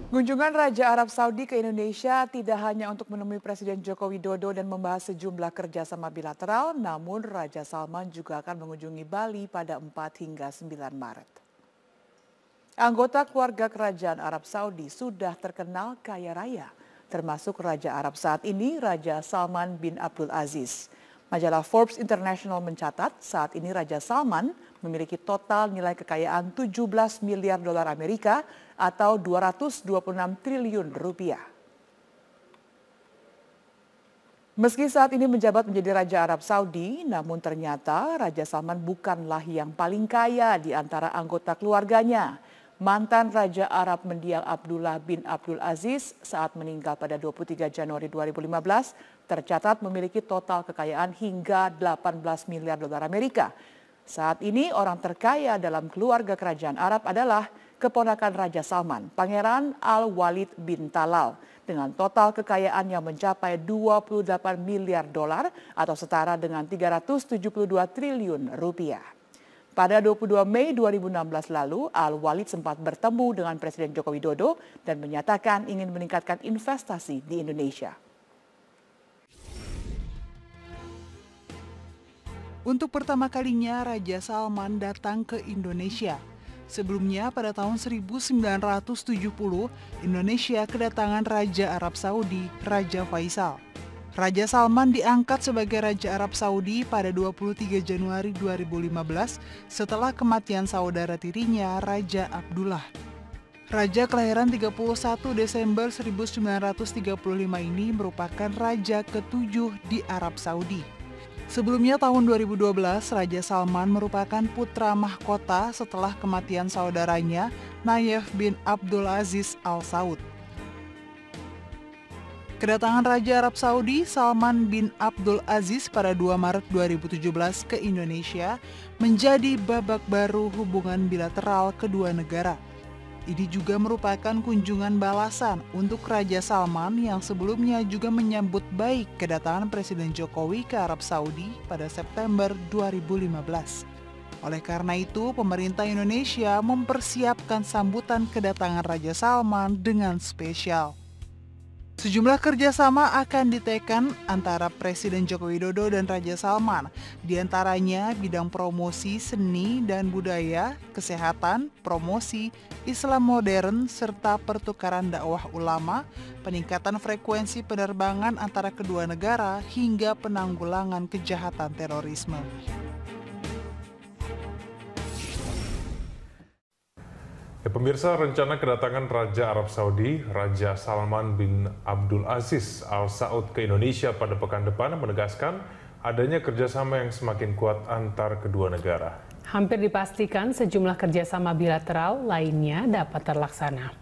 Kunjungan Raja Arab Saudi ke Indonesia tidak hanya untuk menemui Presiden Joko Widodo dan membahas sejumlah kerjasama bilateral, namun Raja Salman juga akan mengunjungi Bali pada 4 hingga 9 Maret. Anggota keluarga Kerajaan Arab Saudi sudah terkenal kaya raya, termasuk Raja Arab saat ini, Raja Salman bin Abdul Aziz. Majalah Forbes International mencatat saat ini Raja Salman memiliki total nilai kekayaan 17 miliar dolar Amerika atau 226 triliun rupiah. Meski saat ini menjabat menjadi Raja Arab Saudi, namun ternyata Raja Salman bukanlah yang paling kaya di antara anggota keluarganya. Mantan Raja Arab Mendiang Abdullah bin Abdul Aziz saat meninggal pada 23 Januari 2015 tercatat memiliki total kekayaan hingga 18 miliar dolar Amerika. Saat ini orang terkaya dalam keluarga kerajaan Arab adalah keponakan Raja Salman, Pangeran Al-Walid bin Talal, dengan total kekayaan yang mencapai 28 miliar dolar atau setara dengan 372 triliun rupiah. Pada 22 Mei 2016 lalu, Al-Walid sempat bertemu dengan Presiden Joko Widodo dan menyatakan ingin meningkatkan investasi di Indonesia. Untuk pertama kalinya, Raja Salman datang ke Indonesia. Sebelumnya pada tahun 1970, Indonesia kedatangan Raja Arab Saudi, Raja Faisal. Raja Salman diangkat sebagai Raja Arab Saudi pada 23 Januari 2015 setelah kematian saudara tirinya, Raja Abdullah. Raja kelahiran 31 Desember 1935 ini merupakan raja ke-7 di Arab Saudi. Sebelumnya tahun 2012, Raja Salman merupakan putra mahkota setelah kematian saudaranya, Nayef bin Abdul Aziz Al Saud. Kedatangan Raja Arab Saudi Salman bin Abdul Aziz pada 2 Maret 2017 ke Indonesia menjadi babak baru hubungan bilateral kedua negara. Ini juga merupakan kunjungan balasan untuk Raja Salman yang sebelumnya juga menyambut baik kedatangan Presiden Jokowi ke Arab Saudi pada September 2015. Oleh karena itu, pemerintah Indonesia mempersiapkan sambutan kedatangan Raja Salman dengan spesial. Sejumlah kerjasama akan ditekan antara Presiden Joko Widodo dan Raja Salman, diantaranya bidang promosi seni dan budaya, kesehatan, promosi, Islam modern, serta pertukaran dakwah ulama, peningkatan frekuensi penerbangan antara kedua negara, hingga penanggulangan kejahatan terorisme. Ya, pemirsa, rencana kedatangan Raja Arab Saudi, Raja Salman bin Abdul Aziz Al Saud ke Indonesia pada pekan depan menegaskan adanya kerjasama yang semakin kuat antar kedua negara. Hampir dipastikan sejumlah kerjasama bilateral lainnya dapat terlaksana.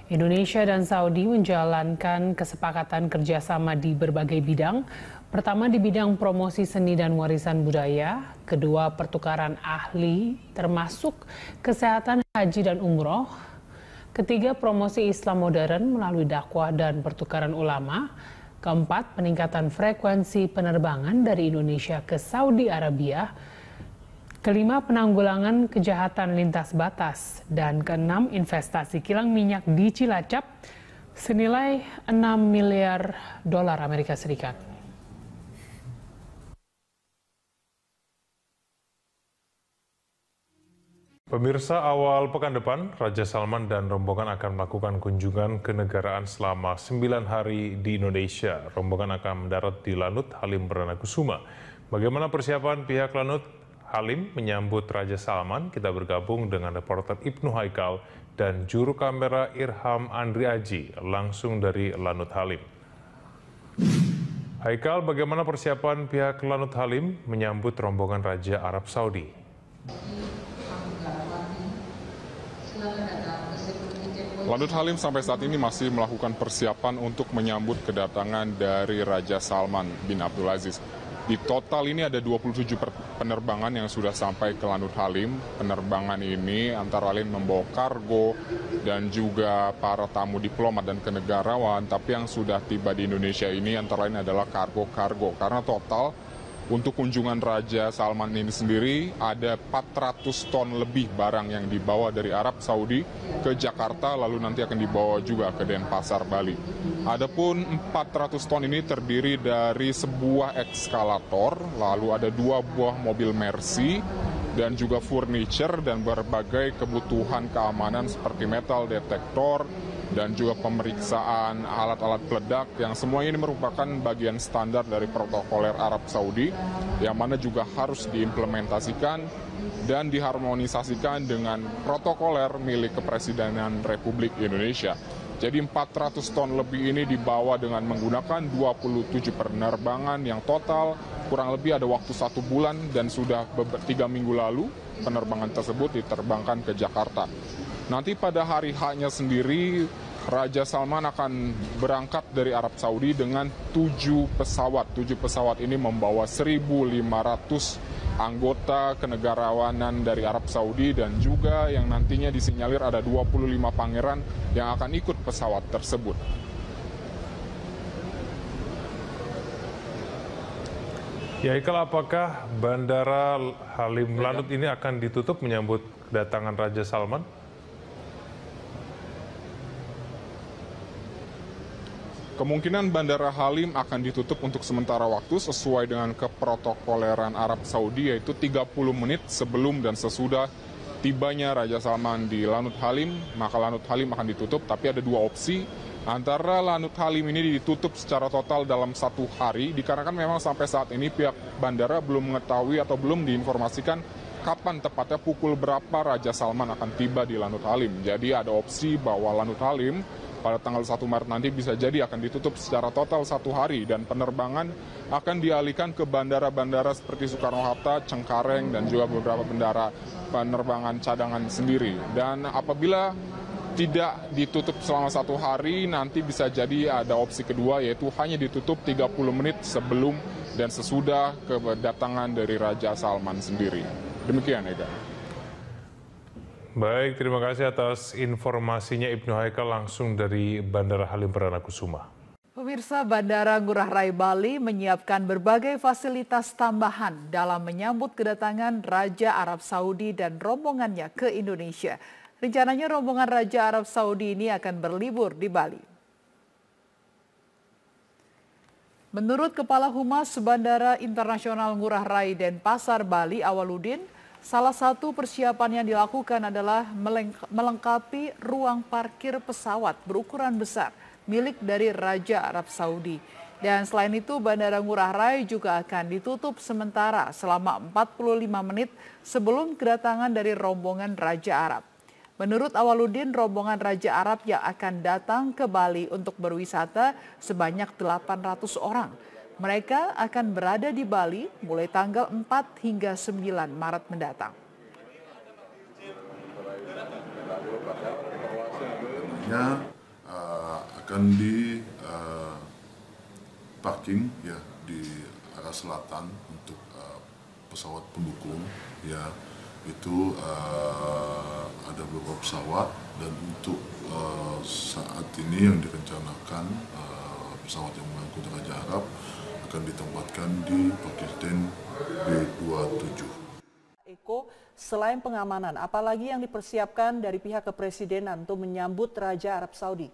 Indonesia dan Saudi menjalankan kesepakatan kerjasama di berbagai bidang. Pertama di bidang promosi seni dan warisan budaya, kedua pertukaran ahli termasuk kesehatan, haji dan umroh, ketiga promosi Islam modern melalui dakwah dan pertukaran ulama, keempat peningkatan frekuensi penerbangan dari Indonesia ke Saudi Arabia, kelima penanggulangan kejahatan lintas batas, dan keenam investasi kilang minyak di Cilacap senilai 6 miliar dolar Amerika Serikat. Pemirsa, awal pekan depan, Raja Salman dan rombongan akan melakukan kunjungan kenegaraan selama 9 hari di Indonesia. Rombongan akan mendarat di Lanut Halim Perdana Kusuma. Bagaimana persiapan pihak Lanut Halim menyambut Raja Salman? Kita bergabung dengan reporter Ibnu Haikal dan juru kamera Irham Andri Aji langsung dari Lanut Halim. Haikal, bagaimana persiapan pihak Lanut Halim menyambut rombongan Raja Arab Saudi? Lanut Halim sampai saat ini masih melakukan persiapan untuk menyambut kedatangan dari Raja Salman bin Abdul Aziz. Di total ini ada 27 penerbangan yang sudah sampai ke Lanut Halim. Penerbangan ini antara lain membawa kargo dan juga para tamu diplomat dan kenegarawan. Tapi yang sudah tiba di Indonesia ini antara lain adalah kargo-kargo. Karena total Untuk kunjungan Raja Salman ini sendiri, ada 400 ton lebih barang yang dibawa dari Arab Saudi ke Jakarta, lalu nanti akan dibawa juga ke Denpasar, Bali. Adapun 400 ton ini terdiri dari sebuah ekskalator, lalu ada 2 buah mobil Mercy, dan juga furniture dan berbagai kebutuhan keamanan seperti metal detektor, dan juga pemeriksaan alat-alat peledak yang semuanya ini merupakan bagian standar dari protokoler Arab Saudi yang mana juga harus diimplementasikan dan diharmonisasikan dengan protokoler milik Kepresidenan Republik Indonesia. Jadi 400 ton lebih ini dibawa dengan menggunakan 27 penerbangan yang total kurang lebih ada waktu 1 bulan dan sudah 3 minggu lalu penerbangan tersebut diterbangkan ke Jakarta. Nanti pada hari H-nya sendiri, Raja Salman akan berangkat dari Arab Saudi dengan 7 pesawat. 7 pesawat ini membawa 1.500 anggota kenegarawanan dari Arab Saudi dan juga yang nantinya disinyalir ada 25 pangeran yang akan ikut pesawat tersebut. Ya, Ikal, apakah Bandara Halim Lanut ini akan ditutup menyambut kedatangan Raja Salman? Kemungkinan Bandara Halim akan ditutup untuk sementara waktu sesuai dengan keprotokoleran Arab Saudi, yaitu 30 menit sebelum dan sesudah tibanya Raja Salman di Lanut Halim, maka Lanut Halim akan ditutup, tapi ada 2 opsi. Antara Lanut Halim ini ditutup secara total dalam 1 hari, dikarenakan memang sampai saat ini pihak bandara belum mengetahui atau belum diinformasikan kapan tepatnya pukul berapa Raja Salman akan tiba di Lanut Halim. Jadi ada opsi bahwa Lanut Halim pada tanggal 1 Maret nanti bisa jadi akan ditutup secara total 1 hari dan penerbangan akan dialihkan ke bandara-bandara seperti Soekarno-Hatta, Cengkareng, dan juga beberapa penerbangan cadangan sendiri. Dan apabila tidak ditutup selama 1 hari, nanti bisa jadi ada opsi kedua, yaitu hanya ditutup 30 menit sebelum dan sesudah kedatangan dari Raja Salman sendiri. Demikian, Ega. Baik, terima kasih atas informasinya Ibnu Haikal langsung dari Bandara Halim Perdana Kusuma. Pemirsa, Bandara Ngurah Rai Bali menyiapkan berbagai fasilitas tambahan dalam menyambut kedatangan Raja Arab Saudi dan rombongannya ke Indonesia. Rencananya rombongan Raja Arab Saudi ini akan berlibur di Bali. Menurut Kepala Humas Bandara Internasional Ngurah Rai Denpasar Bali, Awaludin, salah satu persiapan yang dilakukan adalah melengkapi ruang parkir pesawat berukuran besar milik dari Raja Arab Saudi. Dan selain itu, Bandara Ngurah Rai juga akan ditutup sementara selama 45 menit sebelum kedatangan dari rombongan Raja Arab. Menurut Awaludin, rombongan Raja Arab yang akan datang ke Bali untuk berwisata sebanyak 800 orang. Mereka akan berada di Bali mulai tanggal 4 hingga 9 Maret mendatang. Akan di parking ya di arah selatan untuk pesawat pendukung ya, itu ada beberapa pesawat, dan untuk saat ini yang direncanakan pesawat yang mengangkut Raja Arab akan ditempatkan di parkir stand B27. Eko, selain pengamanan, apalagi yang dipersiapkan dari pihak kepresidenan untuk menyambut Raja Arab Saudi?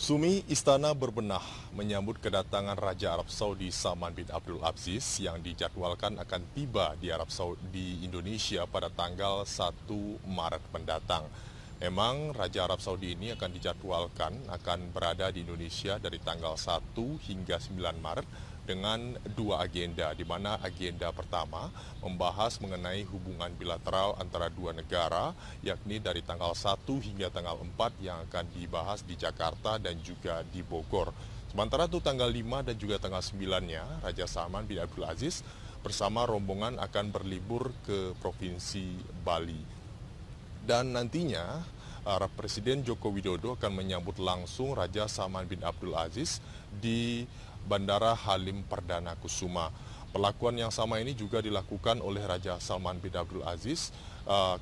Sumi, Istana berbenah menyambut kedatangan Raja Arab Saudi Salman bin Abdul Aziz yang dijadwalkan akan tiba di Arab Saudi di Indonesia pada tanggal 1 Maret mendatang. Memang Raja Arab Saudi ini akan dijadwalkan akan berada di Indonesia dari tanggal 1 hingga 9 Maret dengan 2 agenda, di mana agenda pertama membahas mengenai hubungan bilateral antara 2 negara, yakni dari tanggal 1 hingga tanggal 4 yang akan dibahas di Jakarta dan juga di Bogor. Sementara itu tanggal 5 dan juga tanggal 9-nya, Raja Salman bin Abdul Aziz bersama rombongan akan berlibur ke Provinsi Bali. Dan nantinya Presiden Joko Widodo akan menyambut langsung Raja Salman bin Abdul Aziz di Bandara Halim Perdana Kusuma. Perlakuan yang sama ini juga dilakukan oleh Raja Salman bin Abdul Aziz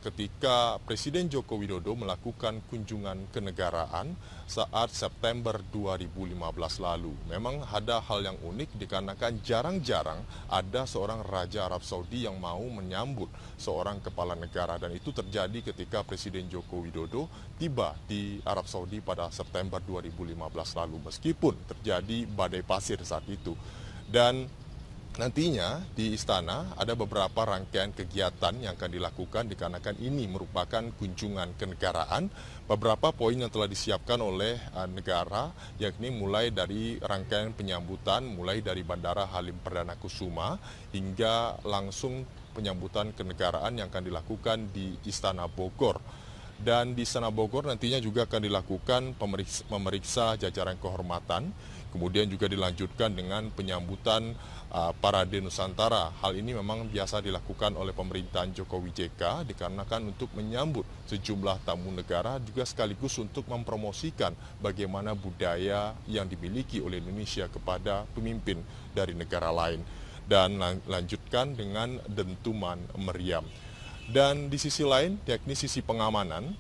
ketika Presiden Joko Widodo melakukan kunjungan kenegaraan saat September 2015 lalu. Memang ada hal yang unik dikarenakan jarang-jarang ada seorang Raja Arab Saudi yang mau menyambut seorang kepala negara, dan itu terjadi ketika Presiden Joko Widodo tiba di Arab Saudi pada September 2015 lalu, meskipun terjadi badai pasir saat itu. Dan nantinya di istana ada beberapa rangkaian kegiatan yang akan dilakukan dikarenakan ini merupakan kunjungan kenegaraan. Beberapa poin yang telah disiapkan oleh negara, yakni mulai dari rangkaian penyambutan, mulai dari Bandara Halim Perdana Kusuma hingga langsung penyambutan kenegaraan yang akan dilakukan di Istana Bogor. Dan di Istana Bogor nantinya juga akan dilakukan memeriksa jajaran kehormatan, kemudian juga dilanjutkan dengan penyambutan Parade Nusantara. Hal ini memang biasa dilakukan oleh pemerintahan Jokowi JK dikarenakan untuk menyambut sejumlah tamu negara, juga sekaligus untuk mempromosikan bagaimana budaya yang dimiliki oleh Indonesia kepada pemimpin dari negara lain. Dan lanjutkan dengan dentuman meriam. Dan di sisi lain, yakni sisi pengamanan,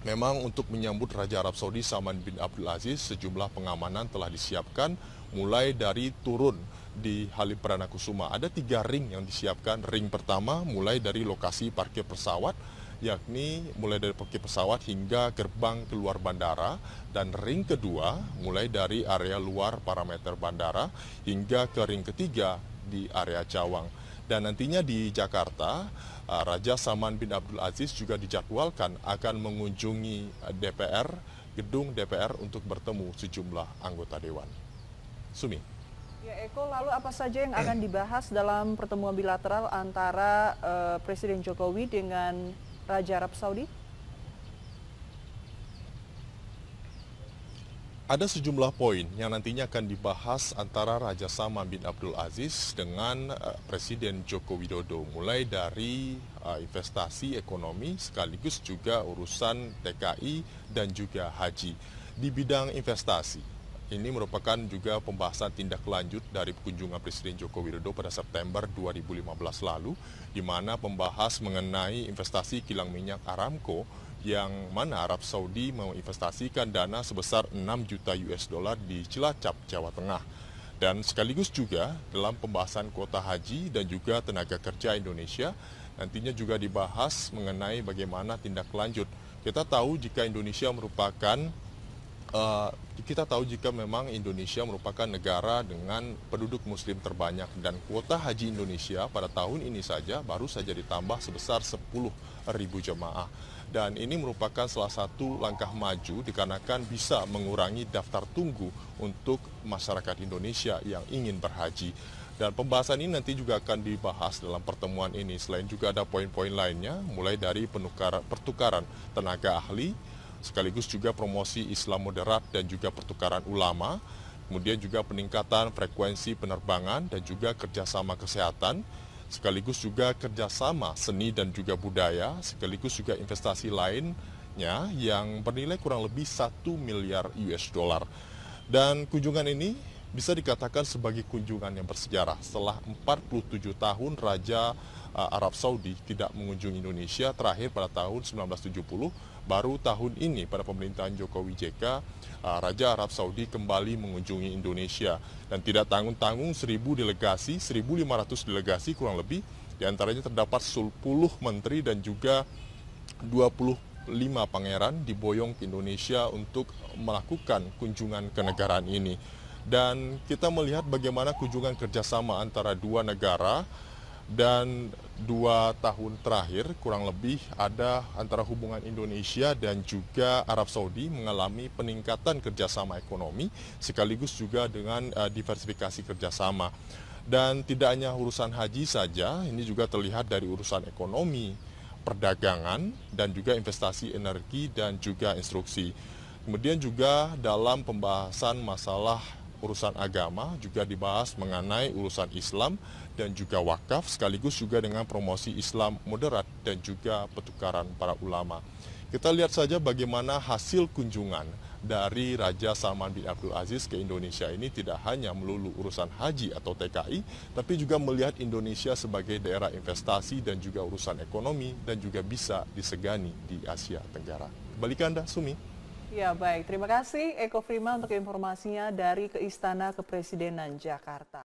memang untuk menyambut Raja Arab Saudi Salman bin Abdul Aziz, sejumlah pengamanan telah disiapkan mulai dari turun di Halim Perdana Kusuma. Ada 3 ring yang disiapkan. Ring pertama mulai dari lokasi parkir pesawat, yakni mulai dari parkir pesawat hingga gerbang keluar bandara. Dan ring kedua mulai dari area luar parameter bandara hingga ke ring ketiga di area Cawang. Dan nantinya di Jakarta, Raja Salman bin Abdul Aziz juga dijadwalkan akan mengunjungi DPR, gedung DPR untuk bertemu sejumlah anggota dewan. Sumi. Ya Eko, lalu apa saja yang akan dibahas dalam pertemuan bilateral antara Presiden Jokowi dengan Raja Arab Saudi? Ada sejumlah poin yang nantinya akan dibahas antara Raja Salman bin Abdul Aziz dengan Presiden Joko Widodo, mulai dari investasi ekonomi sekaligus juga urusan TKI dan juga haji. Di bidang investasi, ini merupakan juga pembahasan tindak lanjut dari kunjungan Presiden Joko Widodo pada September 2015 lalu, di mana pembahas mengenai investasi kilang minyak Aramco, yang mana Arab Saudi menginvestasikan dana sebesar 6 juta US dollar di Cilacap, Jawa Tengah. Dan sekaligus juga dalam pembahasan kuota haji dan juga tenaga kerja Indonesia, nantinya juga dibahas mengenai bagaimana tindak lanjut. Kita tahu jika memang Indonesia merupakan negara dengan penduduk muslim terbanyak, dan kuota haji Indonesia pada tahun ini saja baru saja ditambah sebesar 10.000 jemaah. Dan ini merupakan salah satu langkah maju dikarenakan bisa mengurangi daftar tunggu untuk masyarakat Indonesia yang ingin berhaji. Dan pembahasan ini nanti juga akan dibahas dalam pertemuan ini. Selain juga ada poin-poin lainnya, mulai dari pertukaran tenaga ahli, sekaligus juga promosi Islam moderat dan juga pertukaran ulama, kemudian juga peningkatan frekuensi penerbangan dan juga kerjasama kesehatan, sekaligus juga kerjasama seni dan juga budaya, sekaligus juga investasi lainnya yang bernilai kurang lebih 1 miliar US dollar. Dan kunjungan ini bisa dikatakan sebagai kunjungan yang bersejarah. Setelah 47 tahun Raja Arab Saudi tidak mengunjungi Indonesia, terakhir pada tahun 1970, baru tahun ini pada pemerintahan Jokowi JK, Raja Arab Saudi kembali mengunjungi Indonesia. Dan tidak tanggung-tanggung 1.500 delegasi kurang lebih, diantaranya terdapat 10 menteri dan juga 25 pangeran diboyong ke Indonesia untuk melakukan kunjungan kenegaraan ini. Dan kita melihat bagaimana kunjungan kerjasama antara dua negara, dan 2 tahun terakhir kurang lebih ada antara hubungan Indonesia dan juga Arab Saudi mengalami peningkatan kerjasama ekonomi sekaligus juga dengan diversifikasi kerjasama. Dan tidak hanya urusan haji saja, ini juga terlihat dari urusan ekonomi, perdagangan, dan juga investasi energi dan juga instruksi. Kemudian juga dalam pembahasan masalah urusan agama juga dibahas mengenai urusan Islam dan juga wakaf, sekaligus juga dengan promosi Islam moderat dan juga pertukaran para ulama. Kita lihat saja bagaimana hasil kunjungan dari Raja Salman bin Abdul Aziz ke Indonesia ini tidak hanya melulu urusan haji atau TKI, tapi juga melihat Indonesia sebagai daerah investasi dan juga urusan ekonomi dan juga bisa disegani di Asia Tenggara. Kembali ke Anda, Sumi. Ya baik, terima kasih Eko Frima untuk informasinya dari ke Istana Kepresidenan Jakarta.